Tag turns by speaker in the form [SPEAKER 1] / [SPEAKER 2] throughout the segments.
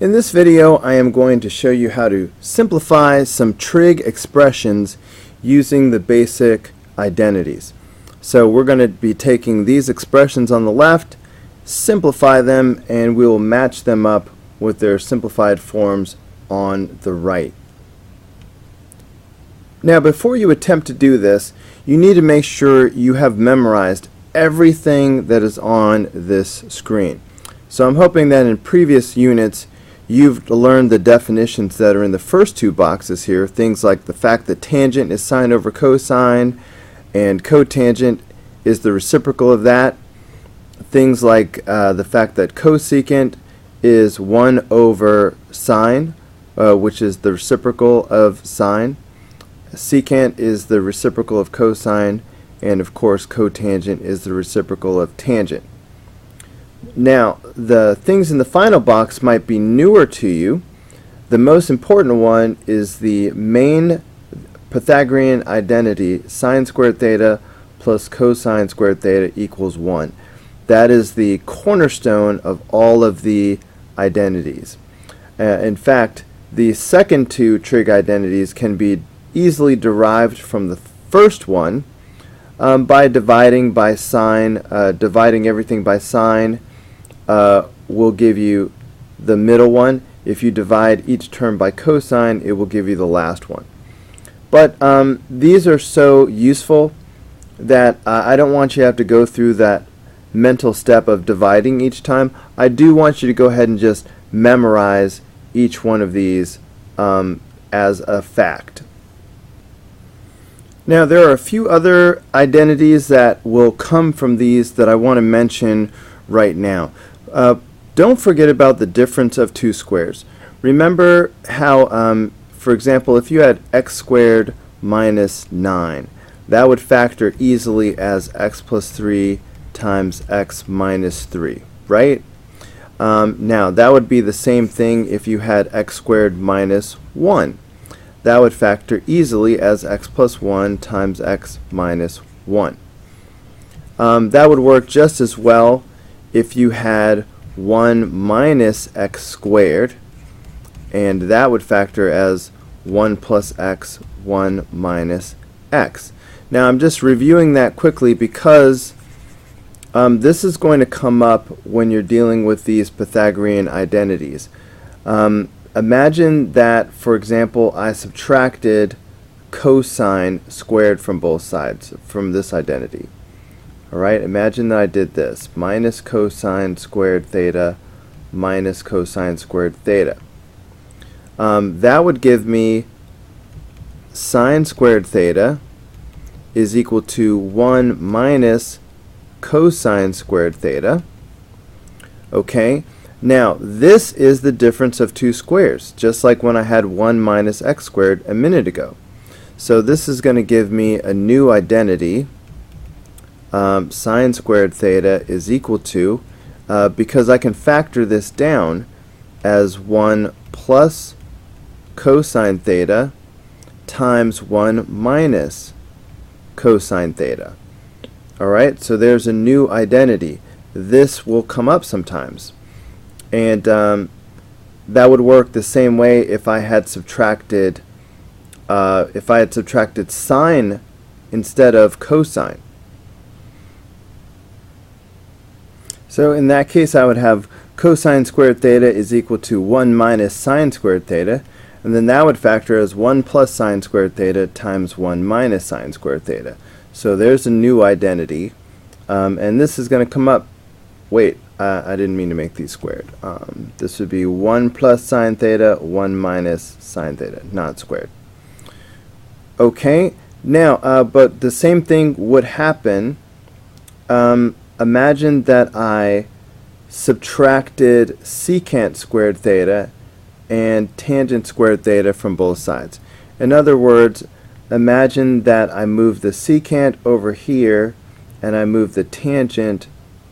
[SPEAKER 1] In this video, I am going to show you how to simplify some trig expressions using the basic identities. So we're going to be taking these expressions on the left, simplify them, and we will match them up with their simplified forms on the right. Now, before you attempt to do this, you need to make sure you have memorized everything that is on this screen. So I'm hoping that in previous units you've learned the definitions that are in the first two boxes here, things like the fact that tangent is sine over cosine and cotangent is the reciprocal of that, things like the fact that cosecant is 1 over sine, which is the reciprocal of sine, secant is the reciprocal of cosine, and of course cotangent is the reciprocal of tangent. Now, the things in the final box might be newer to you. The most important one is the main Pythagorean identity, sine squared theta plus cosine squared theta equals 1. That is the cornerstone of all of the identities. In fact, the second two trig identities can be easily derived from the first one by dividing by sine. Dividing everything by sine will give you the middle one. If you divide each term by cosine, it will give you the last one. But these are so useful that I don't want you to have to go through that mental step of dividing each time. I do want you to go ahead and just memorize each one of these as a fact. Now, there are a few other identities that will come from these that I want to mention right now. Don't forget about the difference of two squares. Remember how, for example, if you had x squared minus 9, that would factor easily as x plus 3 times x minus 3, right? Now, that would be the same thing if you had x squared minus 1. That would factor easily as x plus 1 times x minus 1. That would work just as well if you had 1 minus x squared, and that would factor as 1 plus x, 1 minus x. Now, I'm just reviewing that quickly because this is going to come up when you're dealing with these Pythagorean identities. Imagine that, for example, I subtracted cosine squared from both sides from this identity. Alright, imagine that I did this. Minus cosine squared theta minus cosine squared theta. That would give me sine squared theta is equal to 1 minus cosine squared theta. Okay, now this is the difference of two squares, just like when I had 1 minus x squared a minute ago. So this is going to give me a new identity. Sine squared theta is equal to, because I can factor this down as 1 plus cosine theta times 1 minus cosine theta. Alright, so there's a new identity. This will come up sometimes. And that would work the same way if I had subtracted sine instead of cosine. So in that case, I would have cosine squared theta is equal to 1 minus sine squared theta, and then that would factor as 1 plus sine squared theta times 1 minus sine squared theta. So there's a new identity, and this is going to come up. Wait, I didn't mean to make these squared. This would be 1 plus sine theta, 1 minus sine theta, not squared. Okay, now, but the same thing would happen. Imagine that I subtracted secant squared theta and tangent squared theta from both sides. In other words, imagine that I move the secant over here and I move the tangent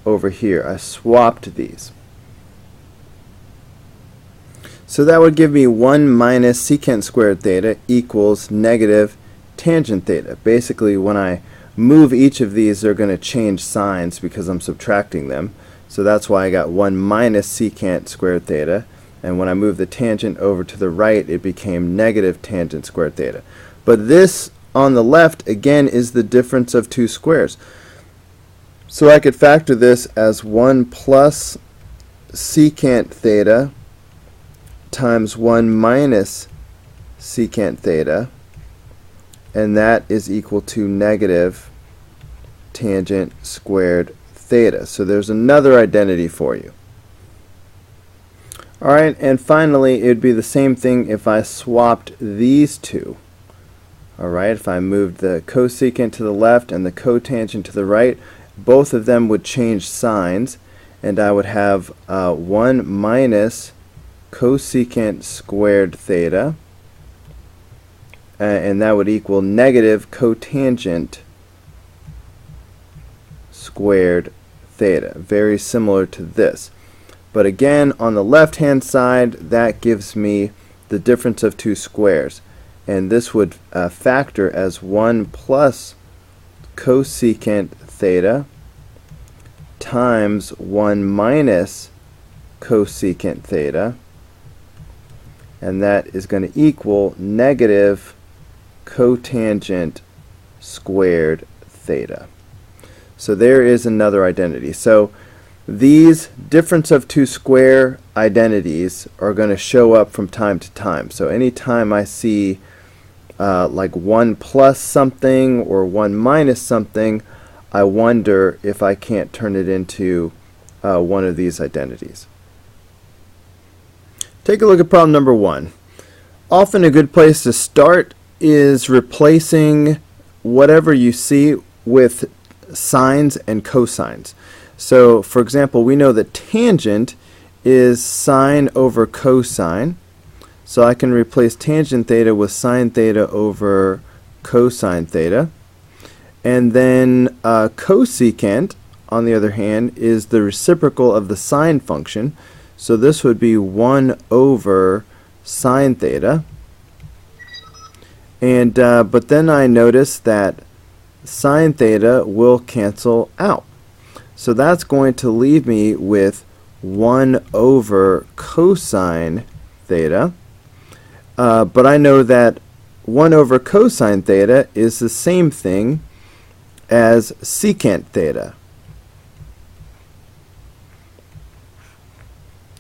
[SPEAKER 1] over here. I swapped these. So that would give me 1 minus secant squared theta equals negative tangent theta. Basically, when I move each of these, they're going to change signs because I'm subtracting them. So that's why I got 1 minus secant squared theta. And when I move the tangent over to the right, it became negative tangent squared theta. But this on the left, again, is the difference of two squares. So I could factor this as 1 plus secant theta times 1 minus secant theta, and that is equal to negative tangent squared theta. So there's another identity for you. Alright, and finally, it would be the same thing if I swapped these two. Alright, if I moved the cosecant to the left and the cotangent to the right, both of them would change signs, and I would have 1 minus cosecant squared theta, and that would equal negative cotangent squared theta. Very similar to this. But again, on the left-hand side, that gives me the difference of two squares. And this would factor as 1 plus cosecant theta times 1 minus cosecant theta. And that is going to equal negative cotangent squared theta. So there is another identity. So these difference of two square identities are going to show up from time to time. So anytime I see like 1 plus something or 1 minus something, I wonder if I can't turn it into one of these identities. Take a look at problem number 1. Often a good place to start is replacing whatever you see with sines and cosines. So, for example, we know that tangent is sine over cosine. So I can replace tangent theta with sine theta over cosine theta. And then cosecant, on the other hand, is the reciprocal of the sine function. So this would be 1 over sine theta. And but then I notice that sine theta will cancel out. So that's going to leave me with 1 over cosine theta. But I know that 1 over cosine theta is the same thing as secant theta.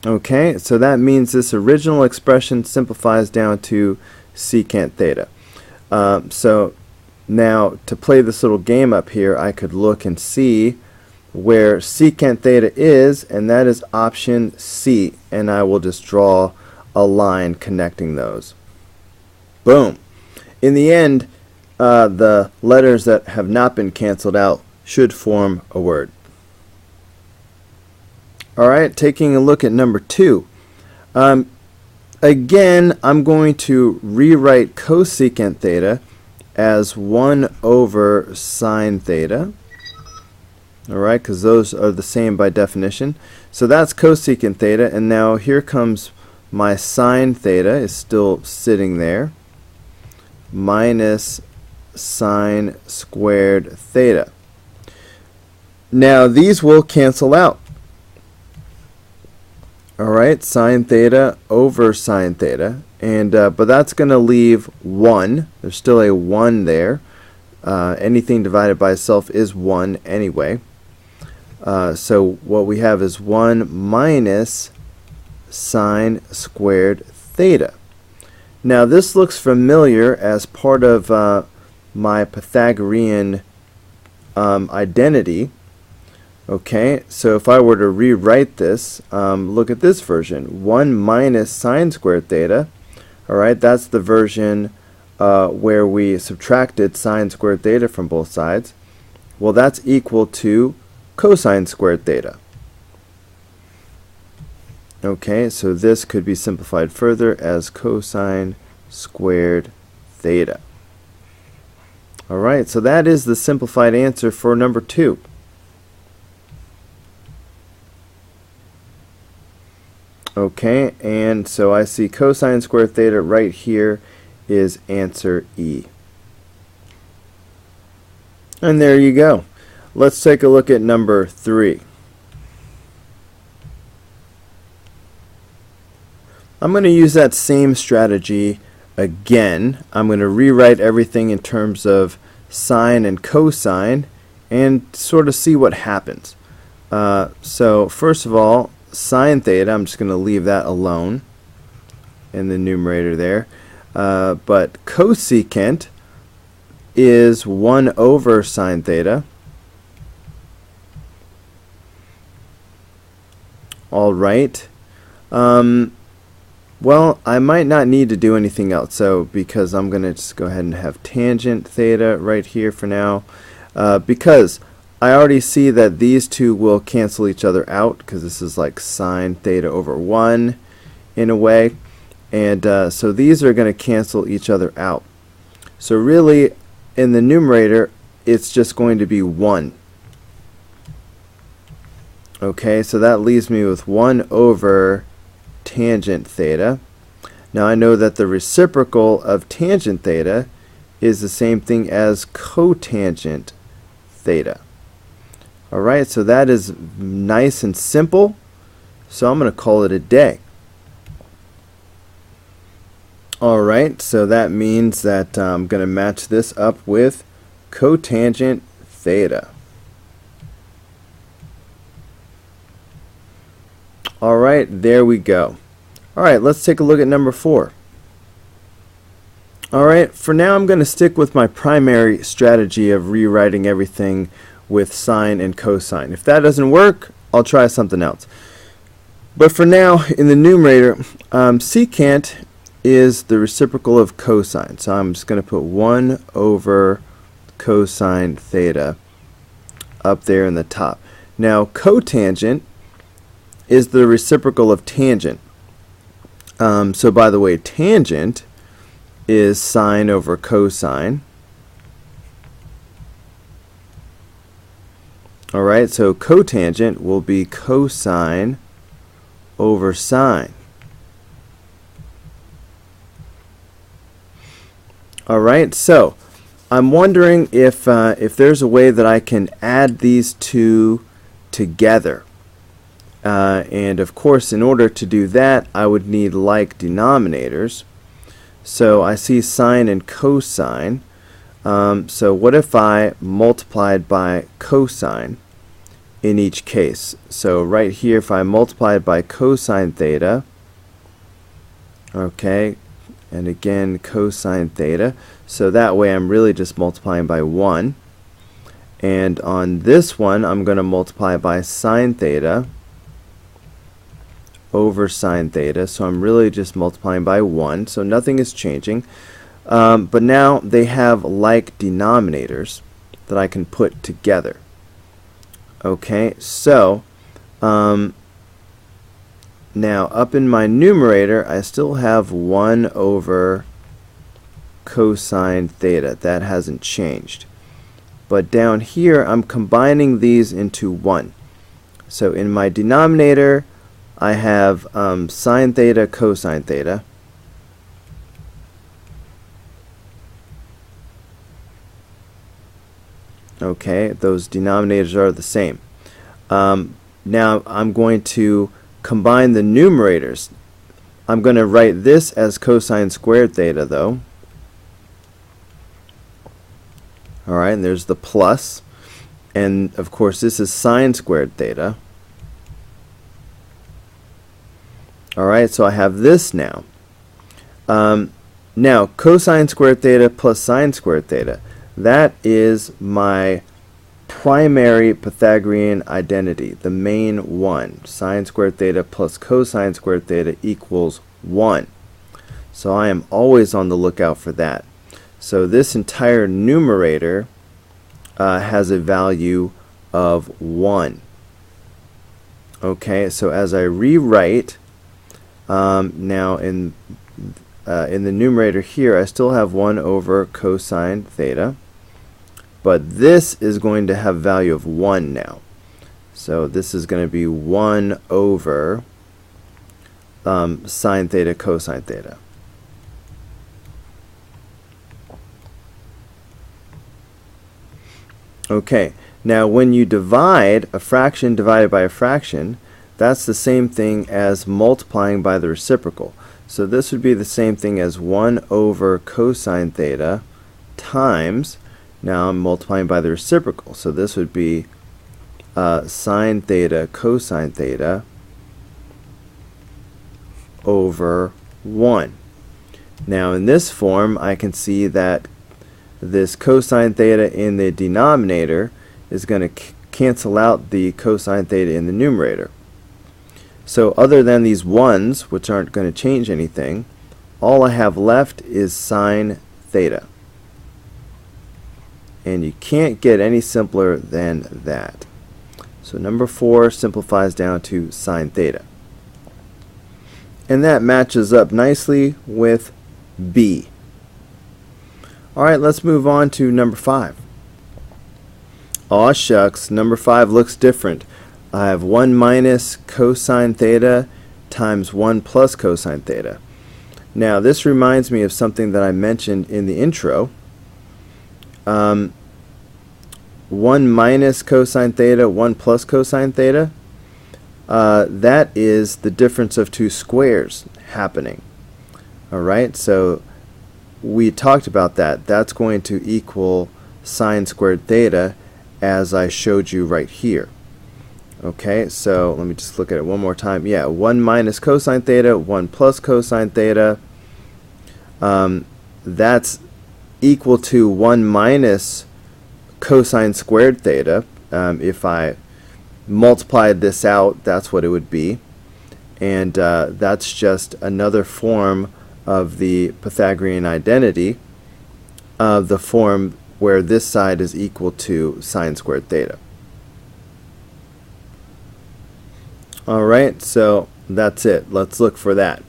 [SPEAKER 1] Okay, so that means this original expression simplifies down to secant theta. So now to play this little game up here, I could look and see where secant theta is, and that is option C, and I will just draw a line connecting those. Boom. In the end, the letters that have not been canceled out should form a word. Alright, taking a look at number 2. Again, I'm going to rewrite cosecant theta as 1 over sine theta. Alright, because those are the same by definition. So that's cosecant theta, and now here comes my sine theta is still sitting there, minus sine squared theta. Now these will cancel out. Alright, sine theta over sine theta, and but that's going to leave 1. There's still a 1 there. Anything divided by itself is 1 anyway. So what we have is 1 minus sine squared theta. Now this looks familiar as part of my Pythagorean identity. Okay, so if I were to rewrite this, look at this version. 1 minus sine squared theta. Alright, that's the version where we subtracted sine squared theta from both sides. Well, that's equal to cosine squared theta. Okay, so this could be simplified further as cosine squared theta. Alright, so that is the simplified answer for number 2. Okay, and so I see cosine squared theta right here is answer E. And there you go. Let's take a look at number 3. I'm going to use that same strategy again. I'm going to rewrite everything in terms of sine and cosine and sort of see what happens. So first of all, sine theta, I'm just going to leave that alone in the numerator there. But cosecant is 1 over sine theta. All right. Well, I might not need to do anything else, so because I'm going to just go ahead and have tangent theta right here for now, because I already see that these two will cancel each other out, because this is like sine theta over 1 in a way, and so these are going to cancel each other out. So really, in the numerator, it's just going to be 1. Okay, so that leaves me with 1 over tangent theta. Now I know that the reciprocal of tangent theta is the same thing as cotangent theta. Alright, so that is nice and simple. So I'm going to call it a day. Alright, so that means that I'm going to match this up with cotangent theta. Alright, there we go. Alright, let's take a look at number 4. Alright, for now I'm going to stick with my primary strategy of rewriting everything with sine and cosine. If that doesn't work, I'll try something else. But for now, in the numerator, secant is the reciprocal of cosine. So I'm just going to put 1 over cosine theta up there in the top. Now, cotangent is the reciprocal of tangent. So by the way, tangent is sine over cosine. Alright, so cotangent will be cosine over sine. Alright, so I'm wondering if there's a way that I can add these two together. And of course, in order to do that, I would need like denominators. So I see sine and cosine. So what if I multiplied by cosine in each case? So right here, if I multiplied by cosine theta, okay, and again cosine theta, so that way I'm really just multiplying by 1. And on this one, I'm going to multiply by sine theta over sine theta, so I'm really just multiplying by 1, so nothing is changing. But now they have like denominators that I can put together. Okay, so now up in my numerator, I still have 1 over cosine theta. That hasn't changed. But down here, I'm combining these into 1. So in my denominator, I have sine theta, cosine theta. Okay, those denominators are the same. Now I'm going to combine the numerators. I'm going to write this as cosine squared theta, though. Alright, and there's the plus. And of course, this is sine squared theta. Alright, so I have this now. Now, cosine squared theta plus sine squared theta. That is my primary Pythagorean identity, the main one. Sine squared theta plus cosine squared theta equals 1. So I am always on the lookout for that. So this entire numerator has a value of 1. Okay, so as I rewrite, now in the numerator here, I still have 1 over cosine theta. But this is going to have value of 1 now. So this is going to be 1 over sine theta cosine theta. Okay, now when you divide a fraction divided by a fraction, that's the same thing as multiplying by the reciprocal. So this would be the same thing as 1 over cosine theta times, now I'm multiplying by the reciprocal, so this would be sine theta cosine theta over 1. Now in this form I can see that this cosine theta in the denominator is going to cancel out the cosine theta in the numerator. So other than these 1's, which aren't going to change anything, all I have left is sine theta. And you can't get any simpler than that. So number 4 simplifies down to sine theta. And that matches up nicely with B. Alright, let's move on to number 5. Aw shucks, number 5 looks different. I have 1 minus cosine theta times 1 plus cosine theta. Now this reminds me of something that I mentioned in the intro. 1 minus cosine theta, 1 plus cosine theta, that is the difference of two squares happening. Alright, so we talked about that. That's going to equal sine squared theta, as I showed you right here. Okay, so let me just look at it one more time. Yeah, 1 minus cosine theta, 1 plus cosine theta, that's equal to 1 minus cosine squared theta. If I multiplied this out, that's what it would be. And that's just another form of the Pythagorean identity, the form where this side is equal to sine squared theta. Alright, so that's it. Let's look for that.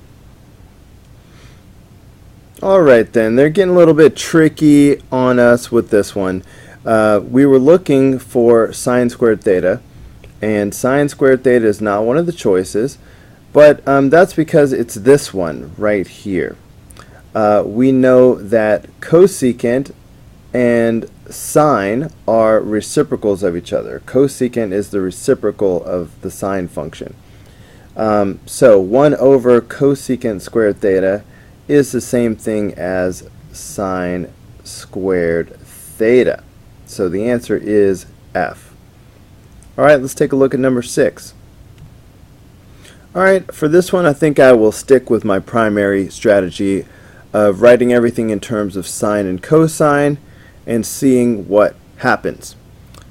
[SPEAKER 1] Alright then, they're getting a little bit tricky on us with this one. We were looking for sine squared theta, and sine squared theta is not one of the choices, but that's because it's this one right here. We know that cosecant and sine are reciprocals of each other. Cosecant is the reciprocal of the sine function. So 1 over cosecant squared theta is the same thing as sine squared theta. So the answer is F. Alright, let's take a look at number 6. Alright, for this one I think I will stick with my primary strategy of writing everything in terms of sine and cosine and seeing what happens.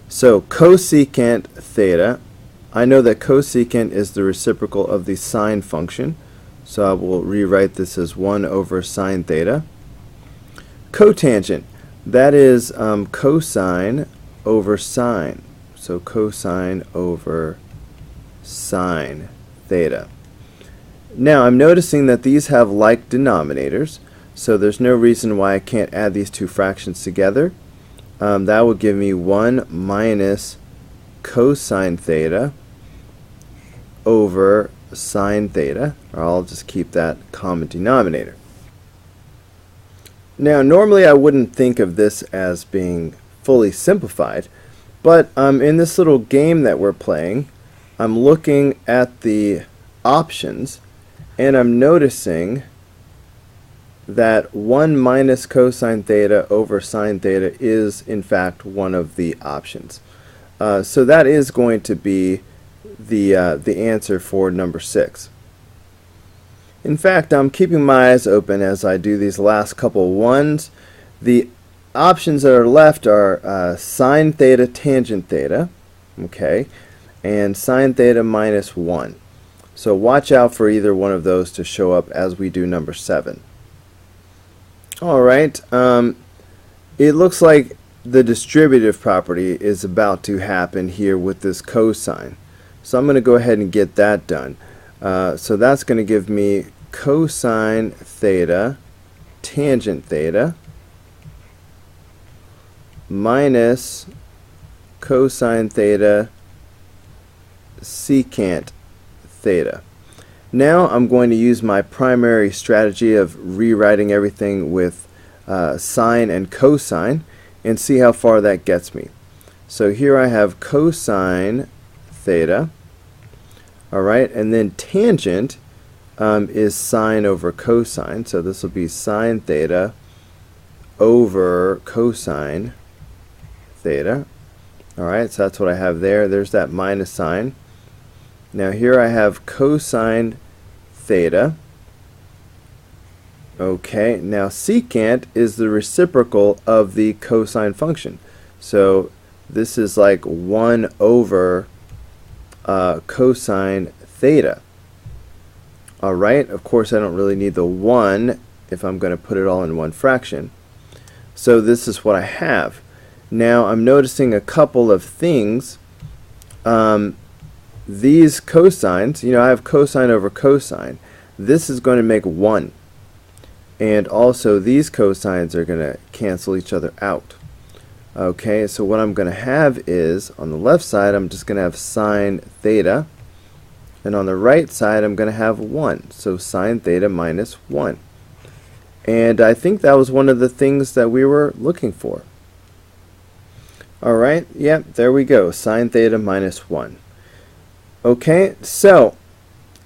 [SPEAKER 1] So cosecant theta, I know that cosecant is the reciprocal of the sine function, so I will rewrite this as 1 over sine theta. Cotangent, that is cosine over sine, so cosine over sine theta. Now I'm noticing that these have like denominators, so there's no reason why I can't add these two fractions together. That will give me 1 minus cosine theta over sine theta, or I'll just keep that common denominator. Now normally I wouldn't think of this as being fully simplified, but in this little game that we're playing, I'm looking at the options and I'm noticing that 1 minus cosine theta over sine theta is in fact one of the options. So that is going to be the answer for number 6. In fact, I'm keeping my eyes open as I do these last couple ones. The options that are left are sine theta tangent theta, okay, and sine theta minus 1. So watch out for either one of those to show up as we do number 7. Alright, it looks like the distributive property is about to happen here with this cosine. So I'm going to go ahead and get that done. So that's going to give me cosine theta tangent theta minus cosine theta secant theta. Now I'm going to use my primary strategy of rewriting everything with sine and cosine and see how far that gets me. So here I have cosine theta Alright, and then tangent is sine over cosine, so this will be sine theta over cosine theta. Alright, so that's what I have there. There's that minus sign. Now here I have cosine theta. Okay, now secant is the reciprocal of the cosine function. So this is like 1 over cosine theta. Alright, of course I don't really need the 1 if I'm going to put it all in one fraction. So this is what I have. Now I'm noticing a couple of things. These cosines, I have cosine over cosine. This is going to make 1. And also these cosines are going to cancel each other out. Okay, so what I'm going to have is, on the left side I'm just going to have sine theta, and on the right side I'm going to have 1. So sine theta minus 1. And I think that was one of the things that we were looking for. Alright, yep, there we go, sine theta minus 1. Okay, so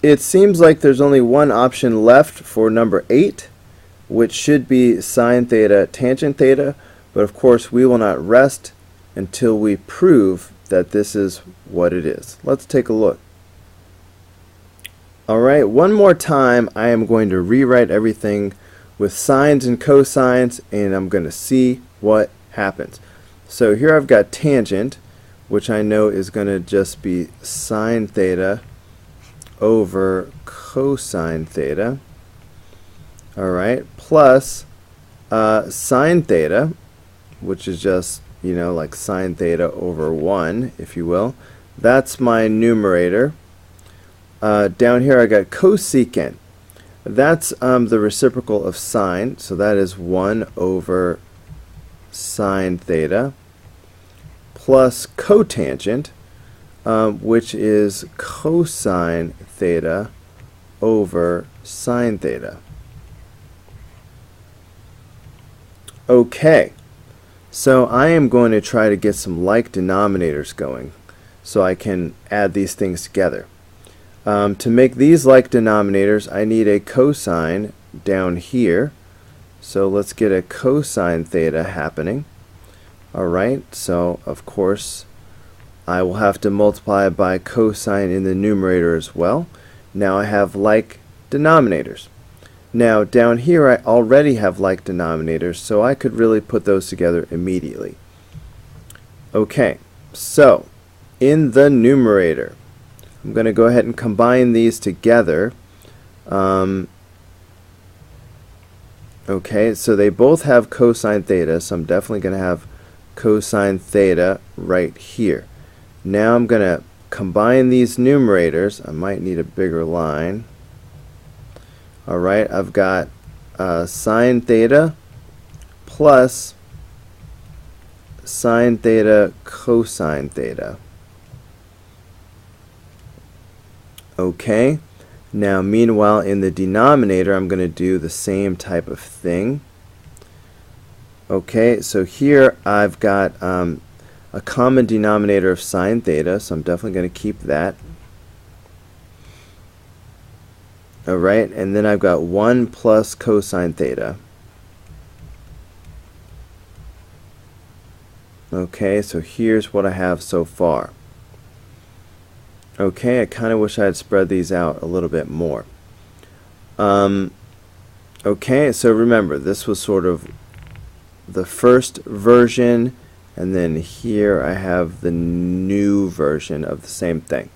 [SPEAKER 1] it seems like there's only one option left for number 8, which should be sine theta tangent theta, but of course we will not rest until we prove that this is what it is. Let's take a look. Alright, one more time I am going to rewrite everything with sines and cosines, and I'm going to see what happens. So here I've got tangent, which I know is going to just be sine theta over cosine theta. Alright, plus sine theta, which is just, like sine theta over 1, if you will. That's my numerator. Down here I got cosecant. That's the reciprocal of sine, so that is 1 over sine theta, plus cotangent, which is cosine theta over sine theta. Okay, so I am going to try to get some like denominators going so I can add these things together. To make these like denominators, I need a cosine down here. So let's get a cosine theta happening. Alright, so of course I will have to multiply by cosine in the numerator as well. Now I have like denominators. Now down here I already have like denominators, so I could really put those together immediately. Okay, so in the numerator I'm going to go ahead and combine these together. Okay, so they both have cosine theta, so I'm definitely going to have cosine theta right here. Now I'm going to combine these numerators. I might need a bigger line. Alright, I've got sine theta plus sine theta cosine theta. Okay, now meanwhile in the denominator I'm going to do the same type of thing. Okay, so here I've got a common denominator of sine theta, so I'm definitely going to keep that. Alright, and then I've got 1 plus cosine theta. Okay, so here's what I have so far. Okay, I kind of wish I had spread these out a little bit more. Okay, so remember, this was sort of the first version, and then here I have the new version of the same thing.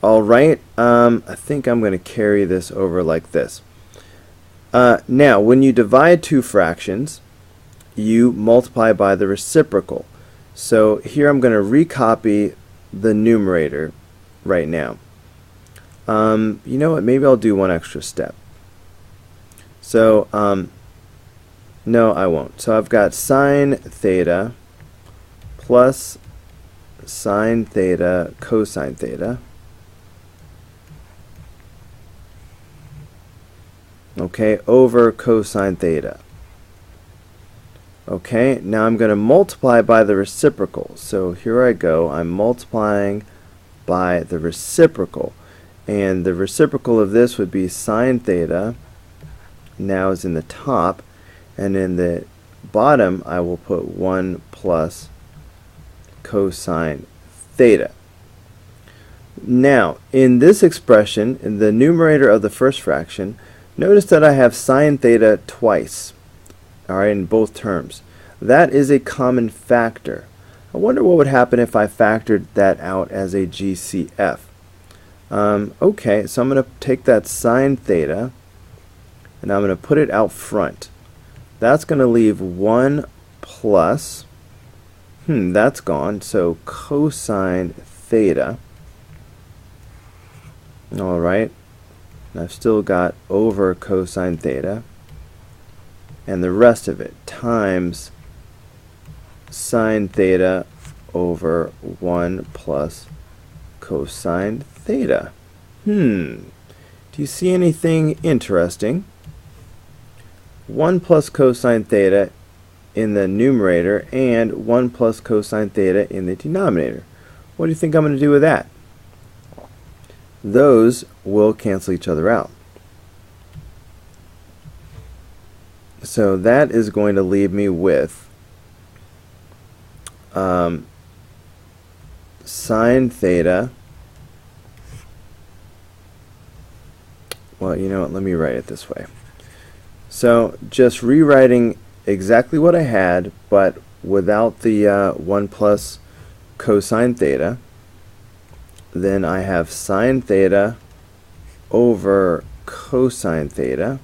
[SPEAKER 1] Alright, I think I'm going to carry this over like this. Now, when you divide two fractions, you multiply by the reciprocal. So here I'm going to recopy the numerator right now. You know what, maybe I'll do one extra step. So, no, I won't. So I've got sine theta plus sine theta cosine theta. Okay, over cosine theta. Okay, now I'm going to multiply by the reciprocal. So here I go. I'm multiplying by the reciprocal. And the reciprocal of this would be sine theta, now is in the top, and in the bottom I will put 1 plus cosine theta. Now, in this expression, in the numerator of the first fraction, notice that I have sine theta twice, alright, in both terms. That is a common factor. I wonder what would happen if I factored that out as a GCF. Okay, so I'm going to take that sine theta and I'm going to put it out front. That's going to leave 1 plus, that's gone, so cosine theta. Alright, I've still got over cosine theta, and the rest of it times sine theta over 1 plus cosine theta. Do you see anything interesting? 1 plus cosine theta in the numerator and 1 plus cosine theta in the denominator. What do you think I'm going to do with that? Those will cancel each other out. So that is going to leave me with sine theta. Well, you know what, let me write it this way. So just rewriting exactly what I had, but without the 1 plus cosine theta, then I have sine theta over cosine theta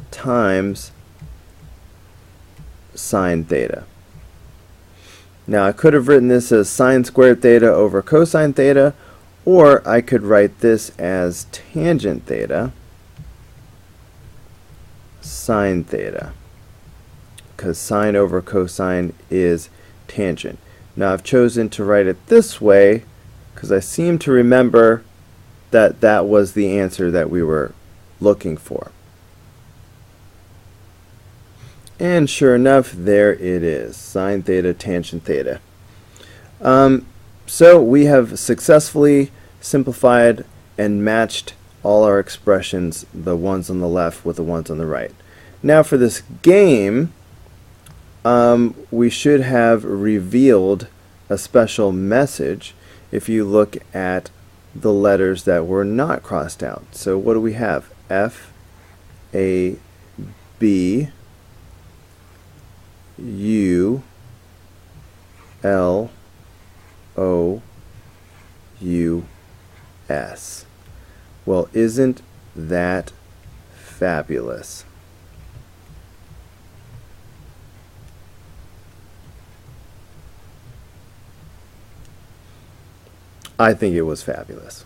[SPEAKER 1] times sine theta. Now I could have written this as sine squared theta over cosine theta, or I could write this as tangent theta sine theta, because sine over cosine is tangent. Now I've chosen to write it this way because I seem to remember that that was the answer that we were looking for. And sure enough, there it is, sine theta, tangent theta. So we have successfully simplified and matched all our expressions, the ones on the left with the ones on the right. Now for this game, we should have revealed a special message if you look at the letters that were not crossed out. So what do we have? F, A, B, U, L, O, U, S. Well, isn't that fabulous? I think it was fabulous.